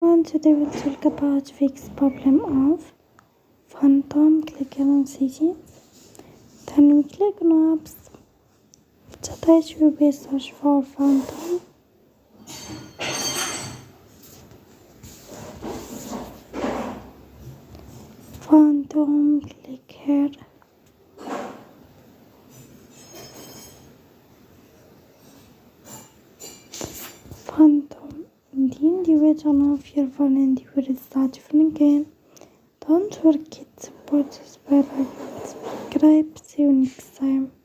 Today we'll talk about fix problem of phantom clicker on city. Then we click on apps. Today we will search for phantom. Phantom clicker. Phantom. Indien die we dan of hier van in die we staat van again. Don't forget to support us by like and subscribe. See you next time.